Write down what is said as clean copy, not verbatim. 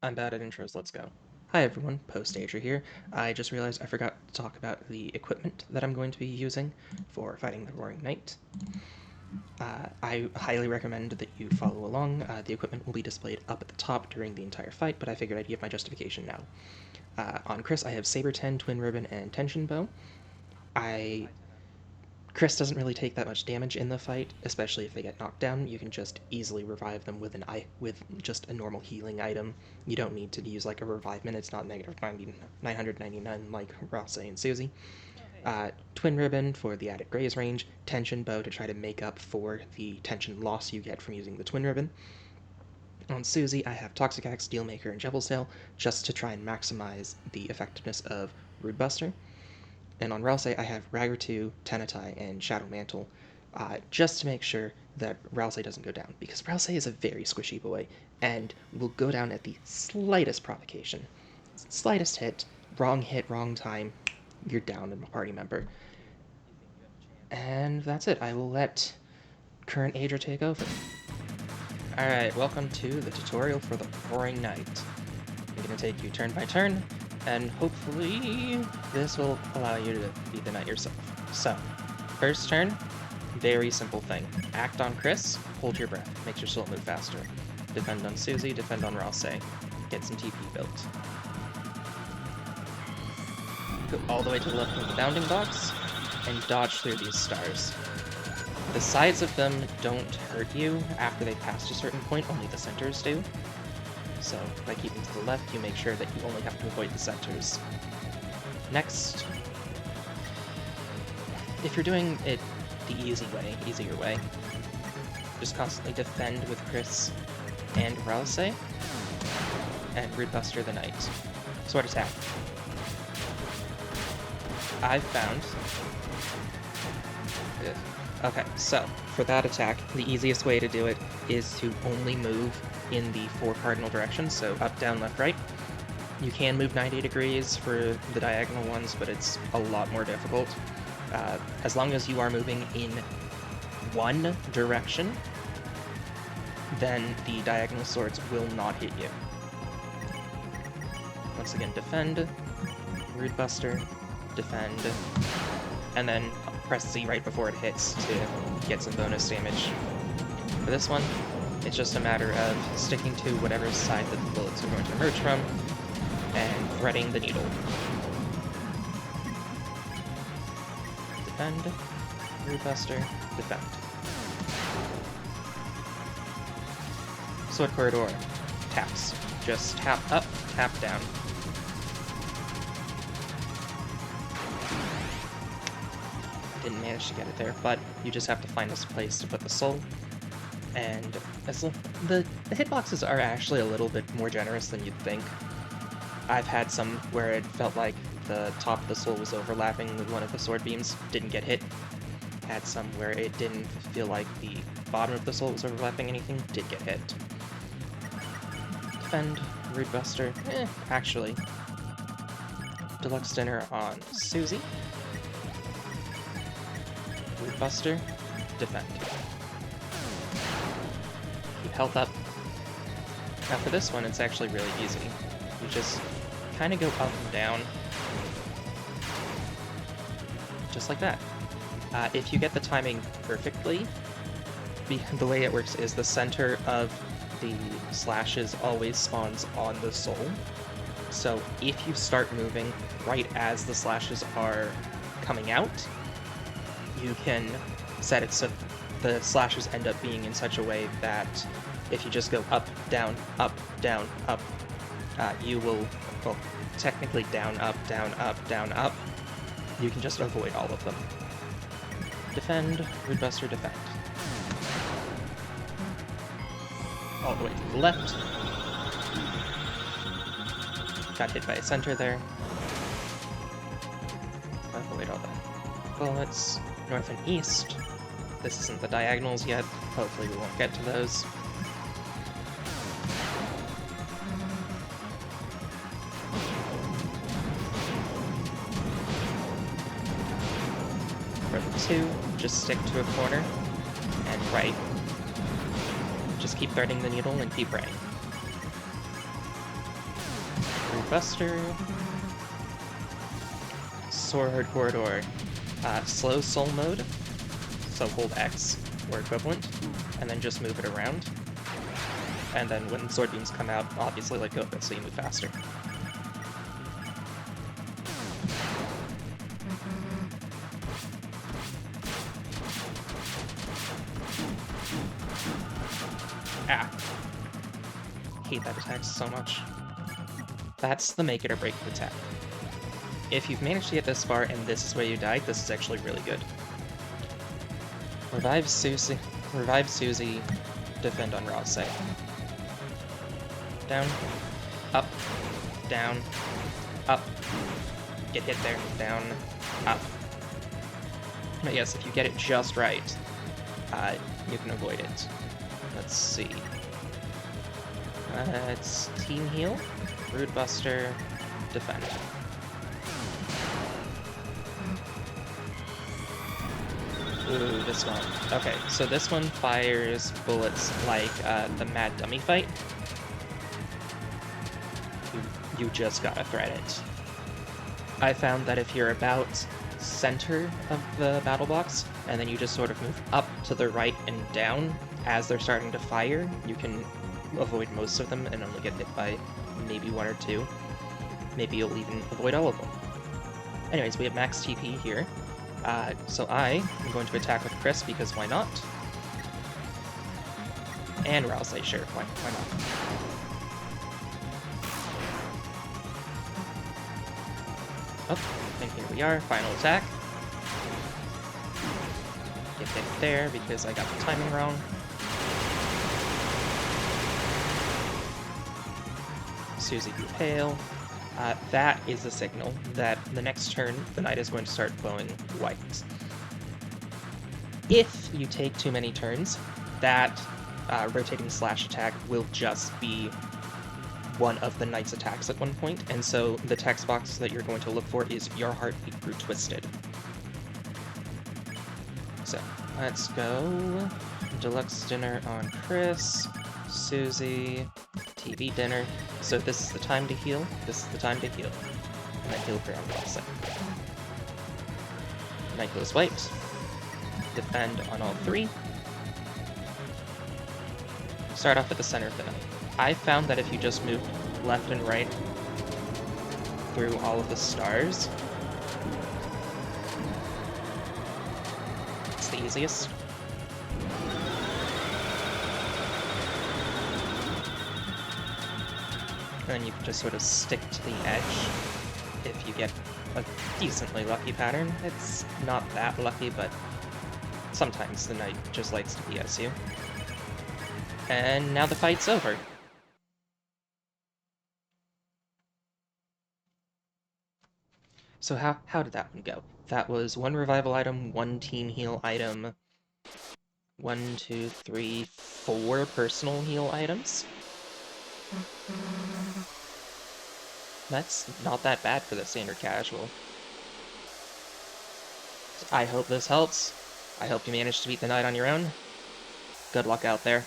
I'm bad at intros, let's go. Hi everyone, Post-Ager here. I just realized I forgot to talk about the equipment that I'm going to be using for fighting the Roaring Knight. I highly recommend that you follow along. The equipment will be displayed up at the top during the entire fight, but I figured I'd give my justification now. On Chris, I have Saber 10, Twin Ribbon, and Tension Bow. Chris doesn't really take that much damage in the fight, especially if they get knocked down. You can just easily revive them with with just a normal healing item. You don't need to use like a revivement. It's not negative 999 like Rosse and Susie. Twin Ribbon for the added graze range, Tension Bow to try to make up for the tension loss you get from using the Twin Ribbon. On Susie, I have Toxic Axe, Steelmaker, and Jebel Sail just to try and maximize the effectiveness of Rude Buster. And on Rouse, I have Ragger 2, Tenetai, and Shadow Mantle, just to make sure that Rouse doesn't go down, because Rouse is a very squishy boy, and will go down at the slightest provocation. Slightest hit, wrong time, you're down a party member. And that's it. I will let current Ager take over. Alright, welcome to the tutorial for the Roaring Knight. I'm going to take you turn by turn, and hopefully this will allow you to beat the knight yourself. So, first turn, very simple thing. Act on Chris, hold your breath, makes your soul move faster. Defend on Susie, defend on Rosse. Get some TP built. Go all the way to the left of the bounding box, and dodge through these stars. The sides of them don't hurt you after they pass a certain point, only the centers do. So, by keeping to the left, you make sure that you only have to avoid the centers. Next, if you're doing it the easier way, just constantly defend with Chris and Rouse, and Rude Buster the Knight. Sword attack. I've found... Okay, so, for that attack, the easiest way to do it is to only move in the 4 cardinal directions, so up, down, left, right. You can move 90 degrees for the diagonal ones, but it's a lot more difficult. As long as you are moving in one direction, then the diagonal swords will not hit you. Once again, defend, Rude Buster, defend, and then press Z right before it hits to get some bonus damage. For this one, it's just a matter of sticking to whatever side that the bullets are going to emerge from, and threading the needle. Defend, Rude Buster, defend. Sword Corridor, taps. Just tap up, tap down. Didn't manage to get it there, but you just have to find a place to put the soul. And the hitboxes are actually a little bit more generous than you'd think. I've had some where it felt like the top of the soul was overlapping with one of the sword beams, didn't get hit. Had some where it didn't feel like the bottom of the soul was overlapping anything, did get hit. Defend, Rude Buster, actually. Deluxe Dinner on Susie. Rude Buster, defend. Keep health up. Now for this one, it's actually really easy. You just kind of go up and down. Just like that. If you get the timing perfectly, the way it works is the center of the slashes always spawns on the soul. So if you start moving right as the slashes are coming out, you can set it so the slashes end up being in such a way that if you just go up, down, up, you will, well, technically down, up, you can just avoid all of them. Defend, Rude Buster, defend. All the way to the left. Got hit by a center there. Avoid all the bullets. North and east. This isn't the diagonals yet. Hopefully we won't get to those. For the 2, just stick to a corner and right. Just keep threading the needle and keep right. Rude Buster, Sword Corridor, slow soul mode, so hold X or equivalent, and then just move it around. And then when sword beams come out, obviously let go of it so you move faster. Ah. Hate that attack so much. That's the make it or break it attack. If you've managed to get this far and this is where you died, this is actually really good. Revive Susie, defend on Ra's side. Down, up, down, up, get hit there, down, up. But yes, if you get it just right, you can avoid it. Let's see. It's Team Heal, Rude Buster, Defend. Ooh, this one. Okay, so this one fires bullets like the Mad Dummy fight. You just gotta thread it. I found that if you're about center of the battle box, and then you just sort of move up to the right and down as they're starting to fire, you can avoid most of them and only get hit by maybe one or two. Maybe you'll even avoid all of them. Anyways, we have max TP here. So I am going to attack with Chris because why not? And Rousey, sure, why not? Oh, and here we are, final attack. Get hit there because I got the timing wrong. Susie grew pale. That is a signal that the next turn, the knight is going to start glowing white. If you take too many turns, that rotating slash attack will just be one of the knight's attacks at one point, and so the text box that you're going to look for is "Your heartbeat grew twisted." So, let's go. Deluxe dinner on Chris, Susie, TV dinner. So this is the time to heal, this is the time to heal. And I heal for Rousey. Knight goes white. Defend on all three. Start off at the center of the knight. I found that if you just move left and right through all of the stars, it's the easiest. And then you can just sort of stick to the edge if you get a decently lucky pattern. It's not that lucky, but sometimes the knight just likes to BS you. And now the fight's over. So how did that one go? That was one revival item, one team heal item, 1, 2, 3, 4 personal heal items. That's not that bad for the standard casual. I hope this helps. I hope you managed to beat the knight on your own. Good luck out there.